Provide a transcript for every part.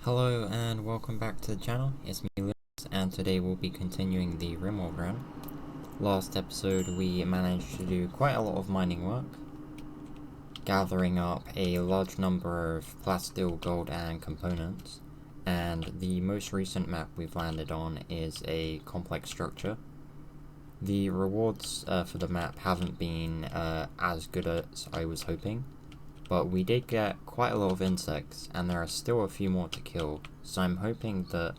Hello and welcome back to the channel, it's me Lewis, and today we'll be continuing the Rimworld run. Last episode we managed to do quite a lot of mining work, gathering up a large number of plasteel, gold and components, and the most recent map we've landed on is a complex structure. The rewards for the map haven't been as good as I was hoping, but we did get quite a lot of insects, and there are still a few more to kill, so I'm hoping that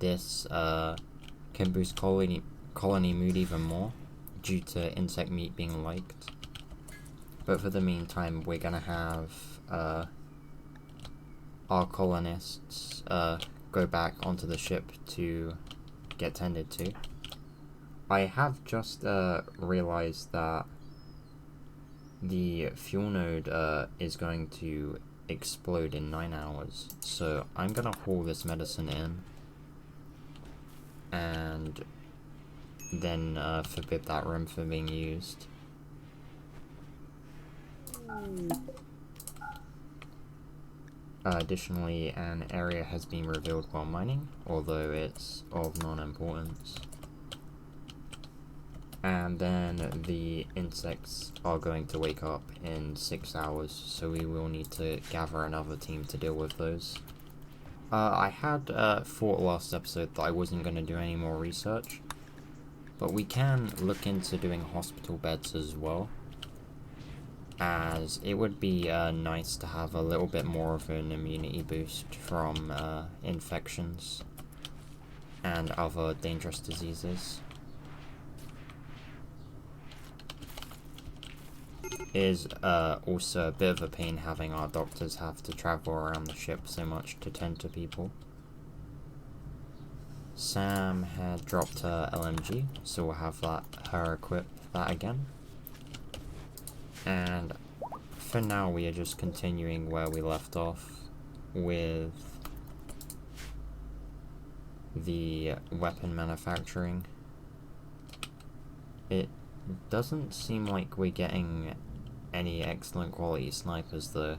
this can boost colony mood even more, due to insect meat being liked. But for the meantime, we're gonna have our colonists go back onto the ship to get tended to. I have just realized that the fuel node is going to explode in 9 hours, so I'm gonna haul this medicine in and then forbid that room from being used. Additionally, an area has been revealed while mining, although it's of non-importance. And then the insects are going to wake up in 6 hours, so we will need to gather another team to deal with those. I had thought last episode that I wasn't going to do any more research, but we can look into doing hospital beds as well, as it would be nice to have a little bit more of an immunity boost from infections and other dangerous diseases. Is also a bit of a pain having our doctors have to travel around the ship so much to tend to people. Sam had dropped her LMG, so we'll have her equip that again. And for now we are just continuing where we left off with the weapon manufacturing. It doesn't seem like we're getting any excellent quality snipers though,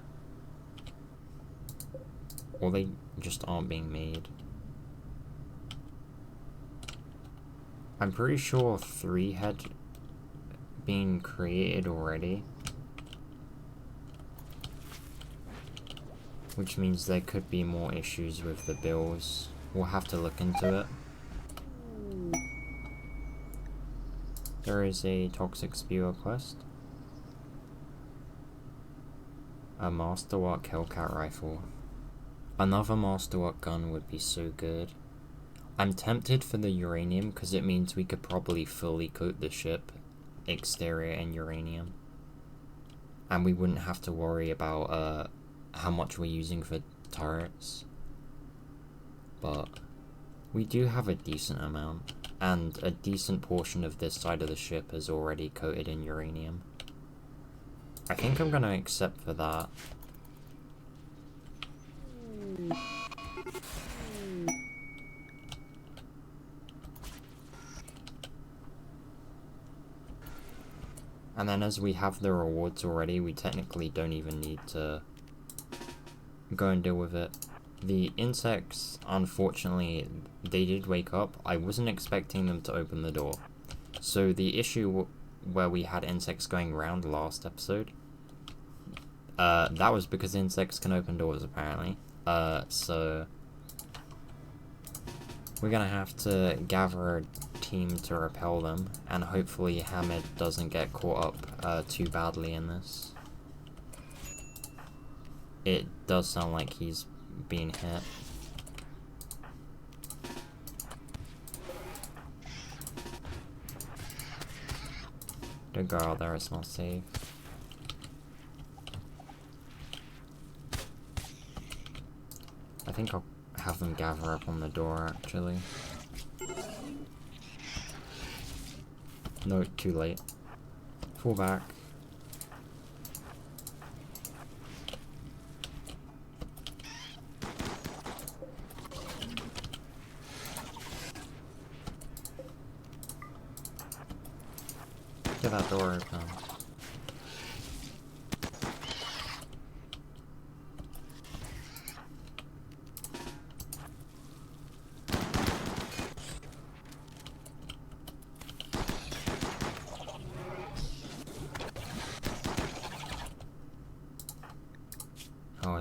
or they just aren't being made. I'm pretty sure 3 had been created already, which means there could be more issues with the bills. We'll have to look into it. There is a toxic spewer quest. A Masterwork Hellcat rifle. Another Masterwork gun would be so good. I'm tempted for the uranium because it means we could probably fully coat the ship exterior in uranium, and we wouldn't have to worry about how much we're using for turrets. But we do have a decent amount, and a decent portion of this side of the ship is already coated in uranium. I think I'm gonna accept for that. And then as we have the rewards already, we technically don't even need to go and deal with it. The insects, unfortunately, they did wake up. I wasn't expecting them to open the door. So the issue where we had insects going around last episode, that was because insects can open doors apparently. So we're gonna have to gather a team to repel them, and hopefully Hamid doesn't get caught up too badly in this. It does sound like he's being hit. Don't go out there, it's not safe. I think I'll have them gather up on the door actually. No, too late. Fall back. Get that door open.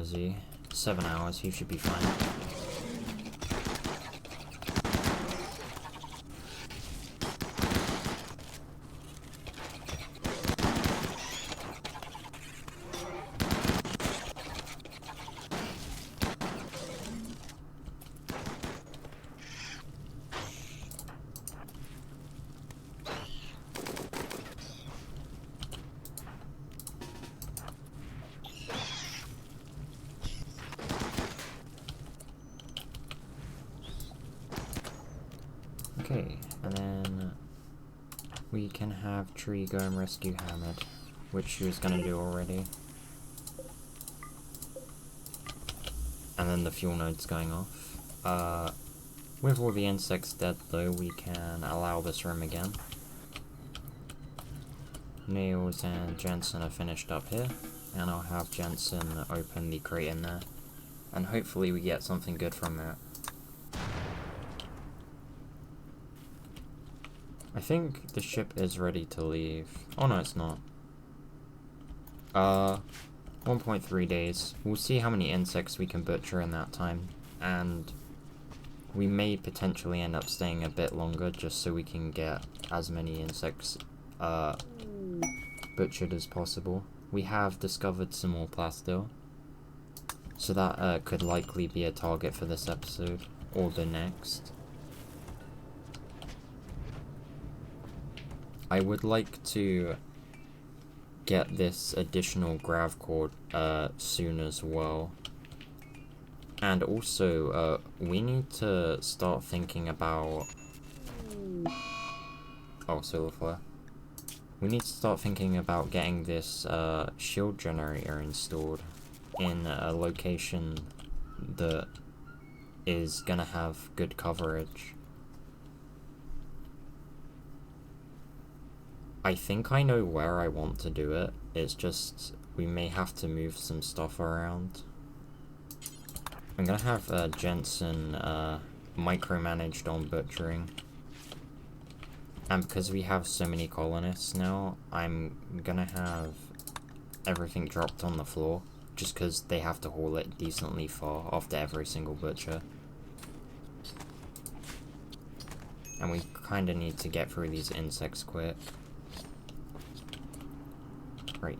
is he? 7 hours, he should be fine. Okay, and then we can have Tree go and rescue Hamid, which she was gonna do already. And then the fuel node's going off. With all the insects dead though, we can allow this room again. Niels and Jensen are finished up here, and I'll have Jensen open the crate in there, and hopefully we get something good from that. I think the ship is ready to leave. Oh no, it's not. 1.3 days. We'll see how many insects we can butcher in that time, and we may potentially end up staying a bit longer just so we can get as many insects butchered as possible. We have discovered some more plastil, so that could likely be a target for this episode, or the next. I would like to get this additional grav cord soon as well. And also, we need to start thinking about... Oh, solar flare. We need to start thinking about getting this shield generator installed in a location that is gonna have good coverage. I think I know where I want to do it. It's just we may have to move some stuff around. I'm gonna have Jensen micromanaged on butchering. And because we have so many colonists now, I'm gonna have everything dropped on the floor, just because they have to haul it decently far after every single butcher. And we kinda need to get through these insects quick. Right.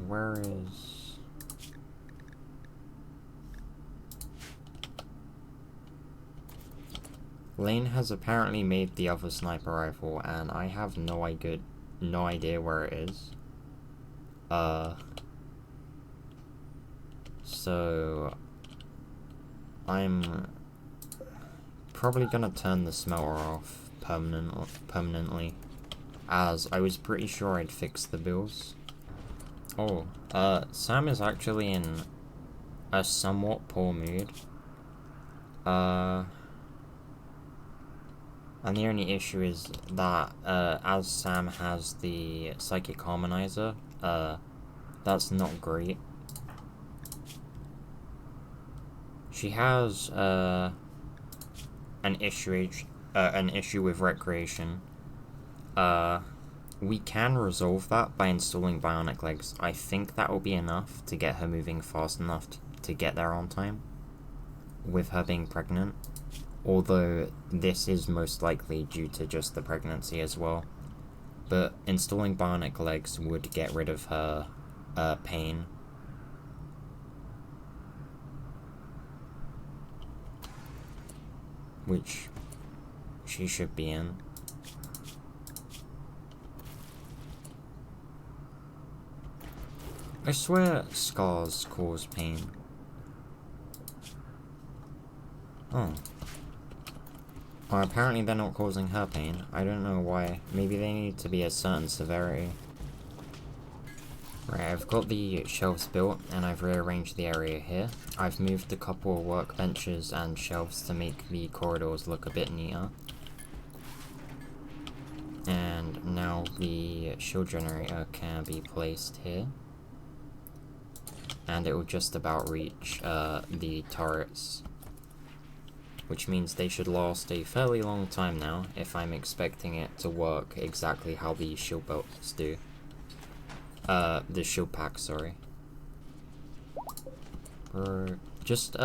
Where is... Lane has apparently made the other sniper rifle, and I have no idea where it is. So I'm probably gonna turn the smelter off permanently. As I was pretty sure I'd fix the bills. Oh, Sam is actually in a somewhat poor mood. And the only issue is that, as Sam has the Psychic Harmonizer, that's not great. She has, an issue with recreation. We can resolve that by installing bionic legs. I think that will be enough to get her moving fast enough to get there on time, with her being pregnant. Although this is most likely due to just the pregnancy as well. But installing bionic legs would get rid of her pain. Which she should be in. I swear scars cause pain. Oh. Well, apparently they're not causing her pain. I don't know why. Maybe they need to be a certain severity. Right, I've got the shelves built, and I've rearranged the area here. I've moved a couple of workbenches and shelves to make the corridors look a bit neater. And now the shield generator can be placed here. And it will just about reach the turrets. Which means they should last a fairly long time now, if I'm expecting it to work exactly how the shield belts do. The shield pack, sorry. Just,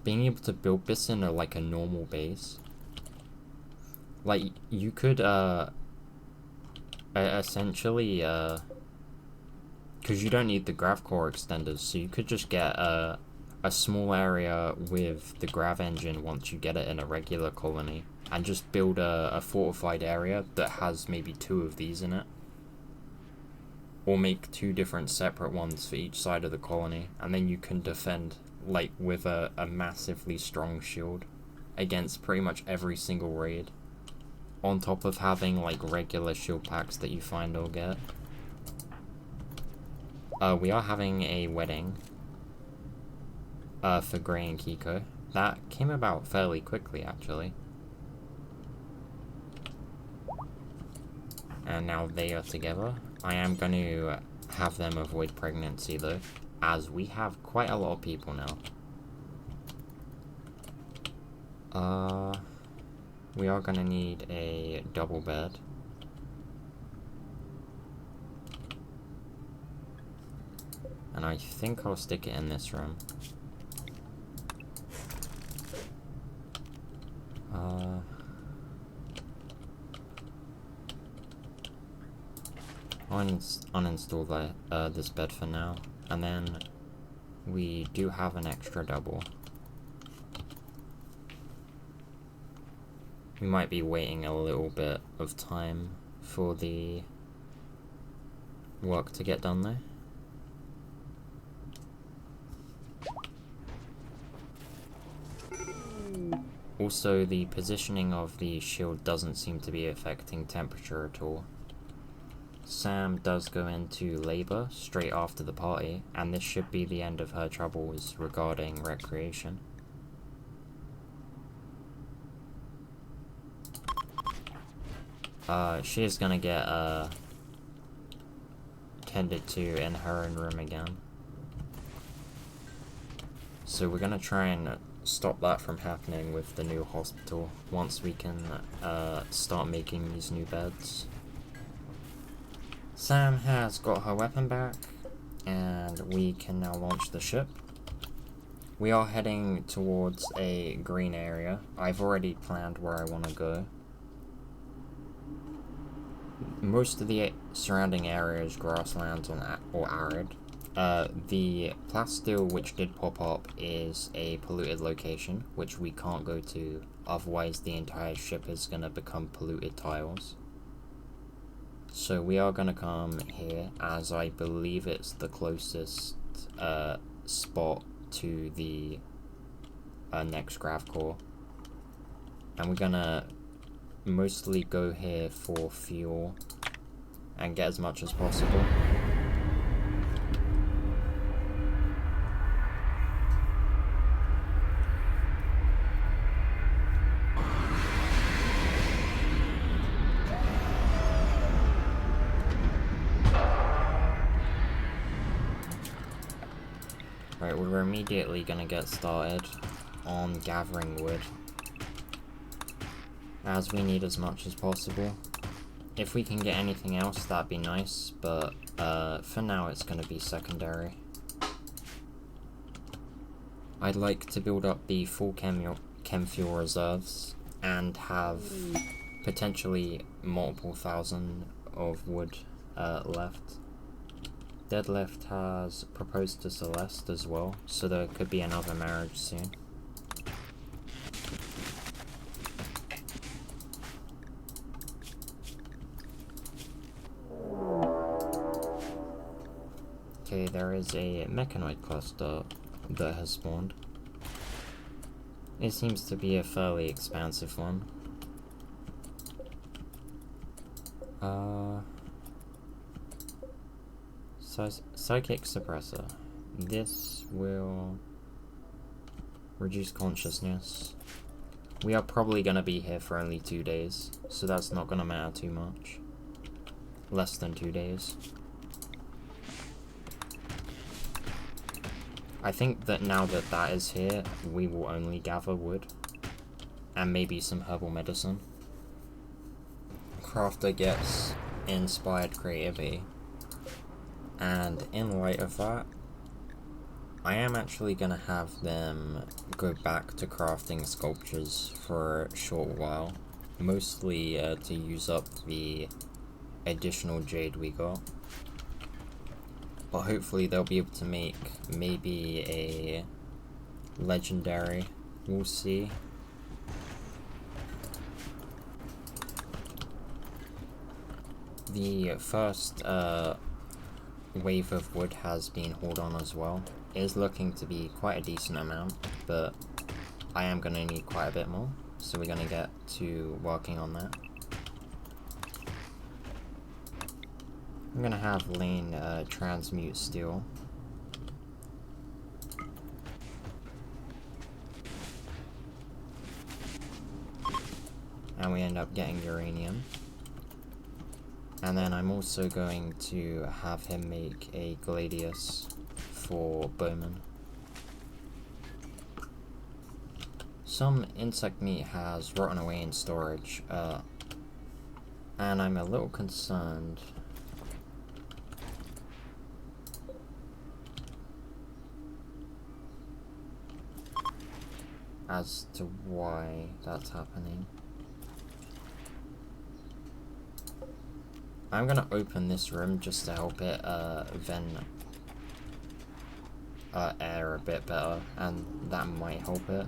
being able to build this in like a normal base. Like, you could, essentially, because you don't need the grav core extenders, so you could just get, a small area with the grav engine once you get it in a regular colony, and just build a fortified area that has maybe 2 of these in it. Or make 2 different separate ones for each side of the colony, and then you can defend, like, with a massively strong shield against pretty much every single raid, on top of having, like, regular shield packs that you find or get. We are having a wedding, for Gray and Kiko. That came about fairly quickly, actually. And now they are together. I am going to have them avoid pregnancy, though, as we have quite a lot of people now. We are going to need a double bed. And I think I'll stick it in this room. I'll uninstall this bed for now, and then we do have an extra double. We might be waiting a little bit of time for the work to get done though. Also, the positioning of the shield doesn't seem to be affecting temperature at all. Sam does go into labor straight after the party, and this should be the end of her troubles regarding recreation. She is gonna get, tended to in her own room again. So we're gonna try and stop that from happening with the new hospital once we can, start making these new beds. Sam has got her weapon back, and we can now launch the ship. We are heading towards a green area. I've already planned where I want to go. Most of the surrounding area is grasslands or arid. The plasteel which did pop up is a polluted location, which we can't go to, otherwise the entire ship is going to become polluted tiles. So we are going to come here, as I believe it's the closest spot to the next grav core. And we're going to mostly go here for fuel and get as much as possible. Right, we're immediately gonna get started on gathering wood, as we need as much as possible. If we can get anything else, that'd be nice, but for now it's gonna be secondary. I'd like to build up the full chem fuel reserves and have potentially multiple thousand of wood left. Deadlift has proposed to Celeste as well, so there could be another marriage soon. Okay, there is a mechanoid cluster that has spawned. It seems to be a fairly expansive one. Psychic suppressor. This will reduce consciousness. We are probably gonna be here for only 2 days, so that's not gonna matter too much. Less than 2 days. I think that now that that is here, we will only gather wood. And maybe some herbal medicine. Crafter gets inspired creativity. And in light of that, I am actually going to have them go back to crafting sculptures for a short while, mostly to use up the additional jade we got. But hopefully they'll be able to make maybe a legendary, we'll see. The first wave of wood has been hauled on as well. It is looking to be quite a decent amount, but I am going to need quite a bit more, so we're going to get to working on that. I'm going to have Lane transmute steel. And we end up getting uranium. And then I'm also going to have him make a gladius for bowman. Some insect meat has rotten away in storage, and I'm a little concerned as to why that's happening. I'm gonna open this room just to help it vent air a bit better, and that might help it.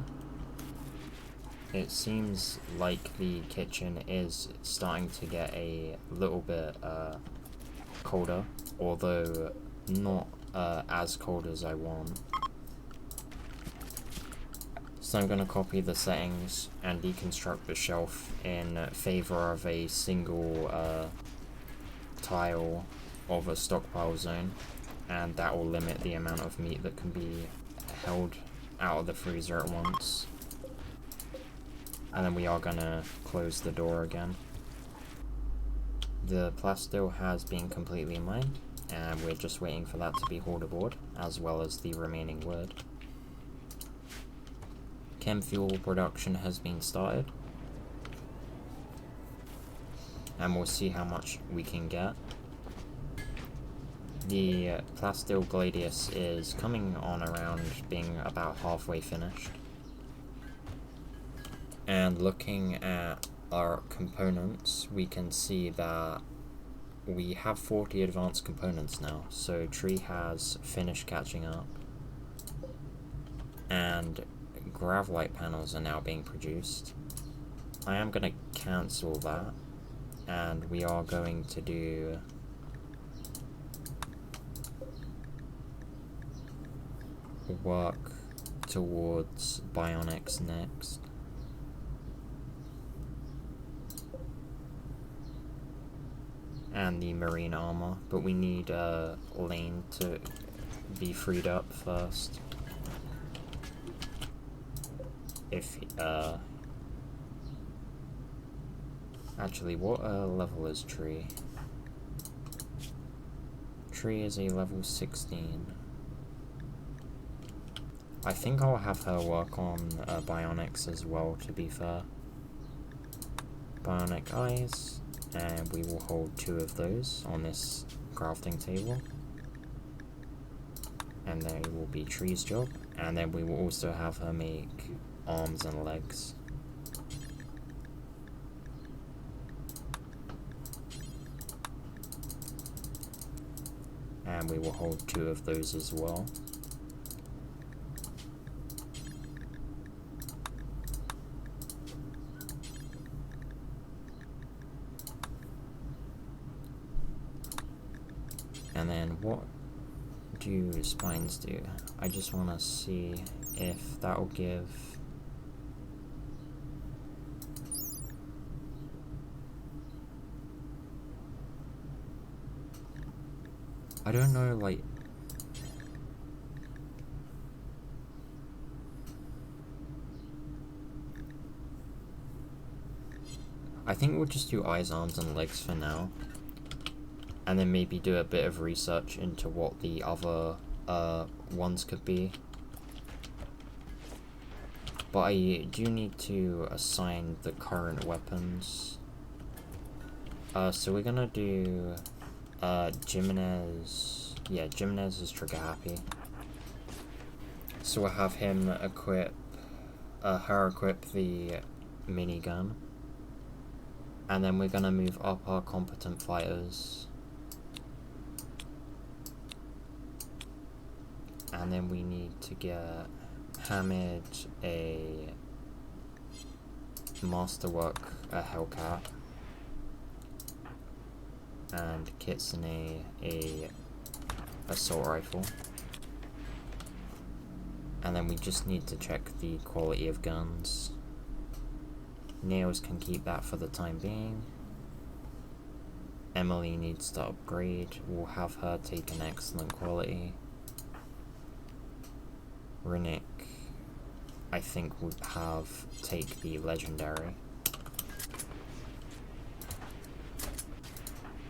It seems like the kitchen is starting to get a little bit colder, although not as cold as I want. So I'm going to copy the settings and deconstruct the shelf in favor of a single tile of a stockpile zone, and that will limit the amount of meat that can be held out of the freezer at once. And then we are going to close the door again. The plasteel has been completely mined, and we're just waiting for that to be hauled aboard, as well as the remaining wood. Chem fuel production has been started, and we'll see how much we can get. The plasteel gladius is coming on around being about halfway finished. And looking at our components, we can see that we have 40 advanced components now, so tree has finished catching up, and gravelite panels are now being produced. I am going to cancel that, and we are going to do work towards bionics next. And the marine armor, but we need Lane to be freed up first. If actually, what level is Tree? Tree is a level 16. I think I'll have her work on bionics as well, to be fair. Bionic eyes. And we will hold 2 of those on this crafting table. And they will be Tree's job. And then we will also have her make arms and legs. And we will hold 2 of those as well. And then what do spines do? I just want to see if that will give... I don't know, like... I think we'll just do eyes, arms, and legs for now. And then maybe do a bit of research into what the other ones could be. But I do need to assign the current weapons. So we're gonna do Jimenez Yeah, Jimenez is trigger happy. So we'll have him equip, her equip the minigun. And then we're gonna move up our competent fighters. And then we need to get Hamid a Masterwork, a Hellcat. And Kitsune a assault rifle. And then we just need to check the quality of guns. Nails can keep that for the time being. Emily needs to upgrade. We'll have her take an excellent quality. Rinnick, I think would have take the legendary.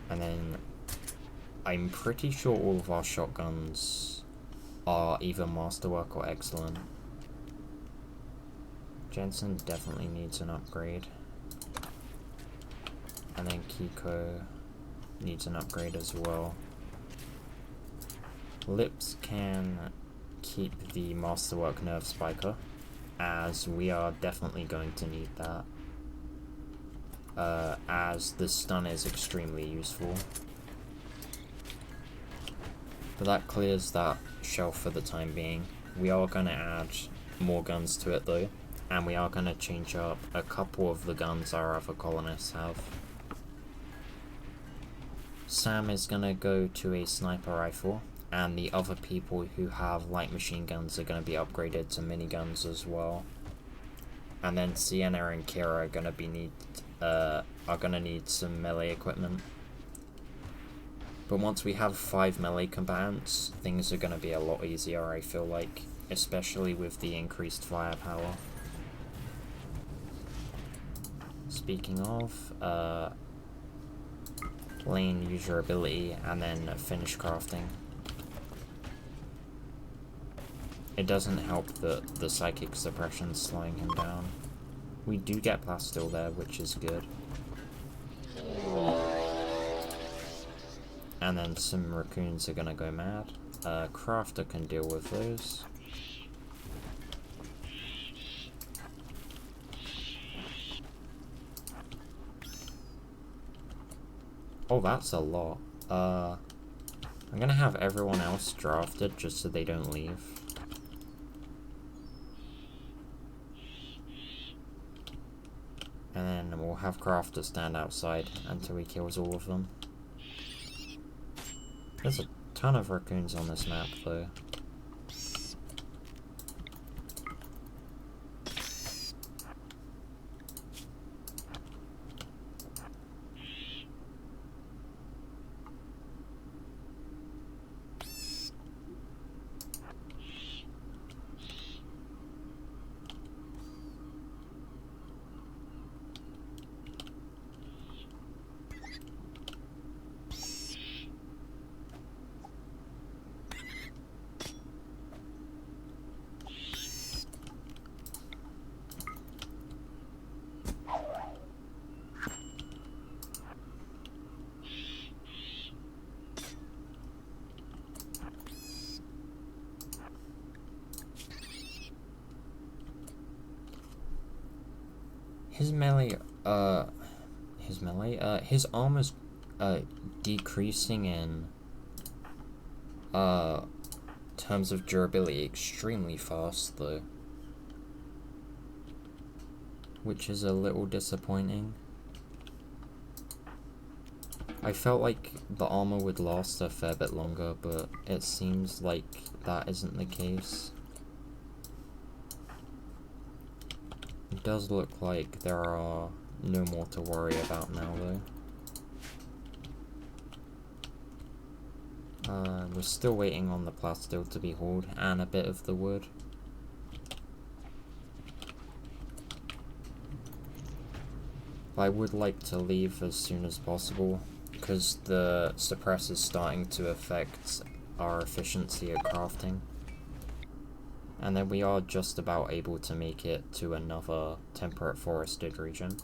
And then I'm pretty sure all of our shotguns are either masterwork or excellent. Jensen definitely needs an upgrade. And then Kiko needs an upgrade as well. Lips can keep the Masterwork Nerve Spiker, as we are definitely going to need that. As the stun is extremely useful. But that clears that shelf for the time being. We are going to add more guns to it though, and we are going to change up a couple of the guns our other colonists have. Sam is going to go to a sniper rifle, and the other people who have light machine guns are going to be upgraded to miniguns as well. And then Sienna and Kira are going to need some melee equipment. But once we have 5 melee combatants, things are going to be a lot easier, I feel like, especially with the increased firepower. Speaking of, Lane, use your ability, and then finish crafting. It doesn't help that the psychic suppression's slowing him down. We do get Plastil there, which is good. And then some raccoons are gonna go mad. Crafter can deal with those. Oh, that's a lot. I'm gonna have everyone else drafted just so they don't leave. And then we'll have Crafter stand outside until he kills all of them. There's a ton of raccoons on this map though. His armor's decreasing in terms of durability extremely fast though, which is a little disappointing. I felt like the armor would last a fair bit longer, but it seems like that isn't the case. It does look like there are no more to worry about now though. We're still waiting on the Plastil to be hauled and a bit of the wood. I would like to leave as soon as possible because the suppress is starting to affect our efficiency at crafting. And then we are just about able to make it to another temperate forested region.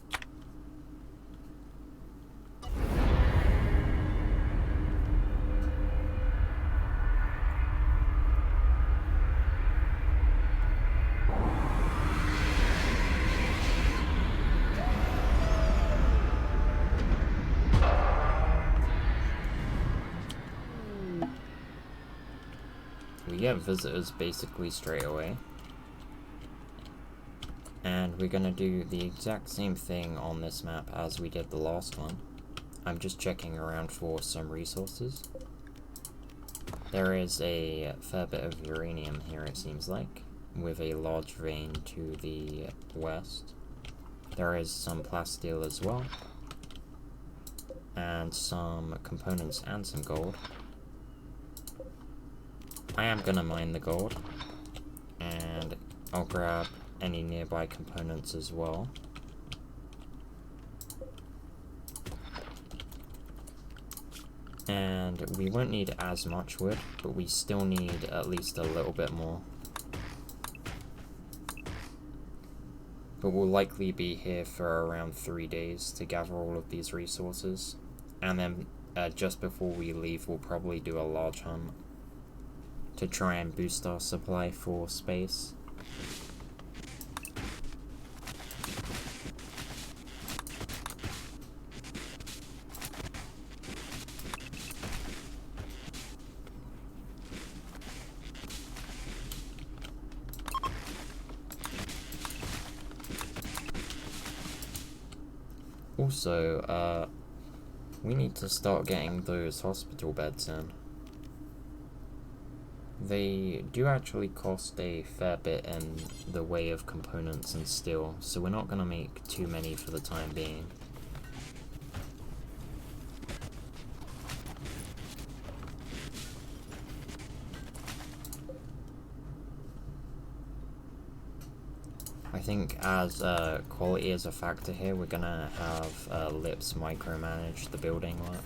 get visitors basically straight away. And we're gonna do the exact same thing on this map as we did the last one. I'm just checking around for some resources. There is a fair bit of uranium here, it seems like, with a large vein to the west. There is some plasteel as well, and some components and some gold. I am gonna mine the gold, and I'll grab any nearby components as well. And we won't need as much wood, but we still need at least a little bit more. But we'll likely be here for around 3 days to gather all of these resources. And then just before we leave, we'll probably do a large hunt to try and boost our supply for space. Also, we need to start getting those hospital beds in. They do actually cost a fair bit in the way of components and steel, so we're not going to make too many for the time being. I think as quality is a factor here, we're gonna have Lips micromanage the building work.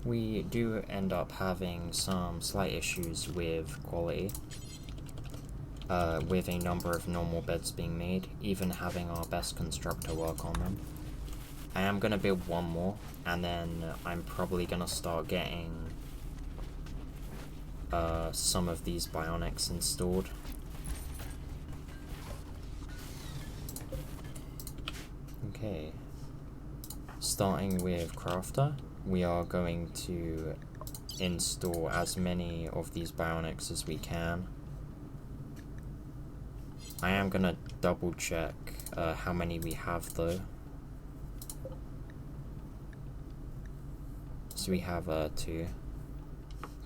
We do end up having some slight issues with quality, with a number of normal beds being made, even having our best constructor work on them. I am gonna build one more, and then I'm probably gonna start getting some of these bionics installed. Okay, starting with Crafter, we are going to install as many of these bionics as we can. I am going to double check how many we have though. So we have two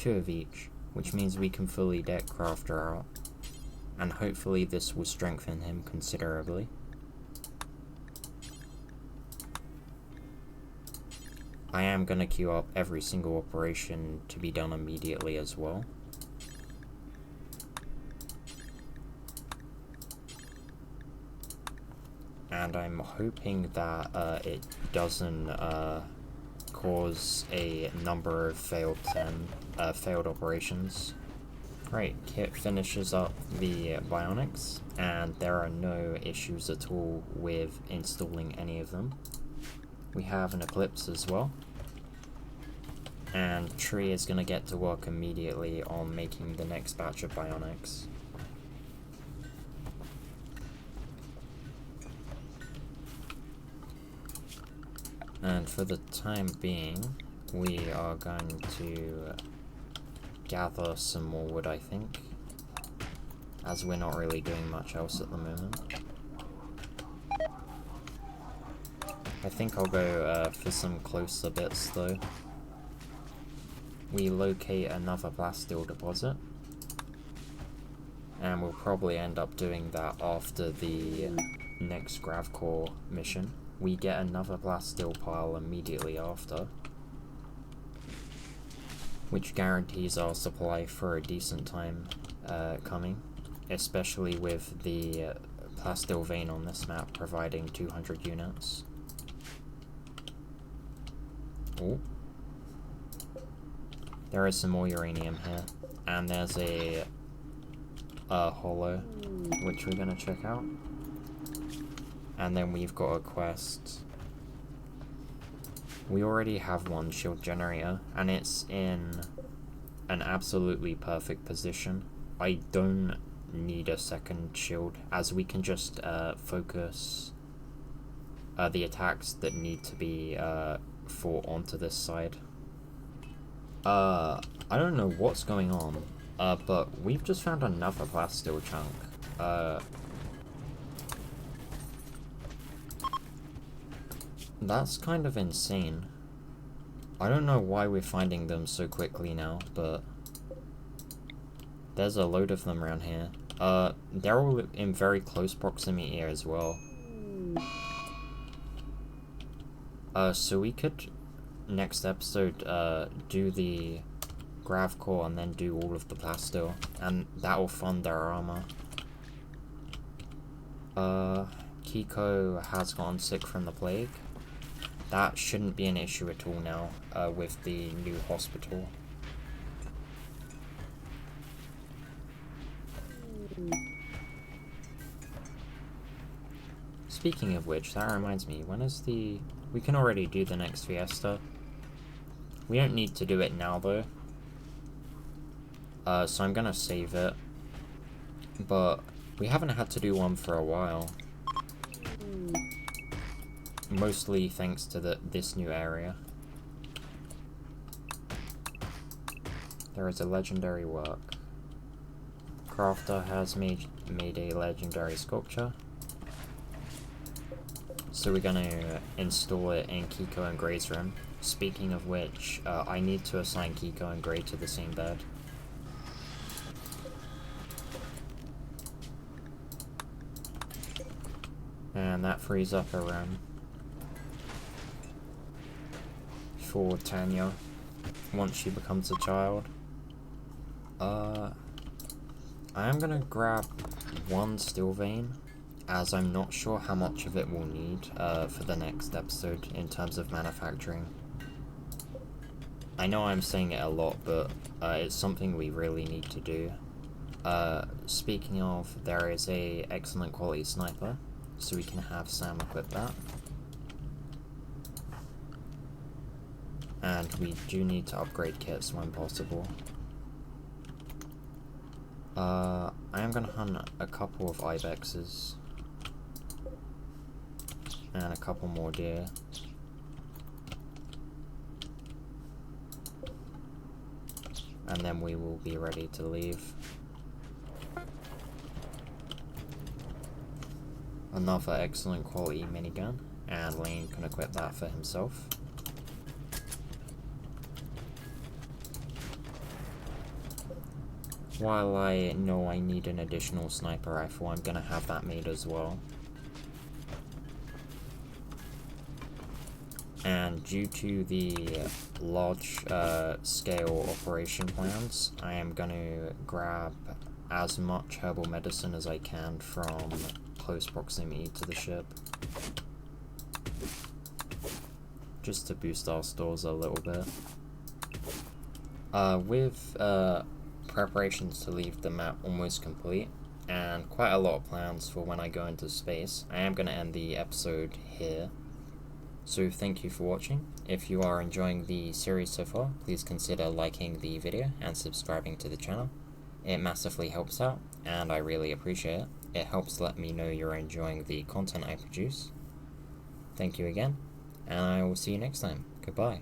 of each, which means we can fully deck Crafter out, and hopefully this will strengthen him considerably. I am going to queue up every single operation to be done immediately as well. And I'm hoping that it doesn't cause a number of failed operations. Right, Kit finishes up the bionics, and there are no issues at all with installing any of them. We have an Eclipse as well, and Tree is going to get to work immediately on making the next batch of bionics. And for the time being, we are going to gather some more wood, I think, as we're not really doing much else at the moment. I think I'll go for some closer bits though. We locate another plasteel deposit, and we'll probably end up doing that after the next Gravcore mission. We get another plasteel pile immediately after, which guarantees our supply for a decent time coming, especially with the plasteel vein on this map providing 200 units. Oh. There is some more uranium here, and there's a hollow, which we're gonna check out. And then we've got a quest. We already have one shield generator, and it's in an absolutely perfect position. I don't need a second shield, as we can just focus the attacks that need to be fought onto this side. I don't know what's going on, But we've just found another plasteel chunk. That's kind of insane. I don't know why we're finding them so quickly now, but there's a load of them around here. They're all in very close proximity here as well. So we could, next episode, do the grav core and then do all of the plasteel, and that will fund their armor. Kiko has gotten sick from the plague. That shouldn't be an issue at all now, with the new hospital. Speaking of which, that reminds me, when is the... We can already do the next fiesta. We don't need to do it now, though. So I'm gonna save it. But we haven't had to do one for a while. Mostly thanks to this new area. There is a legendary work. Crafter has made a legendary sculpture. So we're gonna install it in Kiko and Gray's room. Speaking of which, I need to assign Kiko and Gray to the same bed. And that frees up a room for Tanya once she becomes a child. I am gonna grab one steel vein, as I'm not sure how much of it we'll need for the next episode in terms of manufacturing. I know I'm saying it a lot, but it's something we really need to do. Speaking of, there is a excellent quality sniper, so we can have Sam equip that. And we do need to upgrade kits when possible. I am gonna hunt a couple of ibexes. And a couple more deer. And then we will be ready to leave. Another excellent quality minigun, and Lane can equip that for himself. While I know I need an additional sniper rifle, I'm gonna have that made as well. And due to the large scale operation plans, I am gonna grab as much herbal medicine as I can from close proximity to the ship. Just to boost our stores a little bit. With preparations to leave the map almost complete, and quite a lot of plans for when I go into space, I am going to end the episode here. So thank you for watching. If you are enjoying the series so far, please consider liking the video and subscribing to the channel. It massively helps out, and I really appreciate it. It helps let me know you're enjoying the content I produce. Thank you again, and I will see you next time. Goodbye.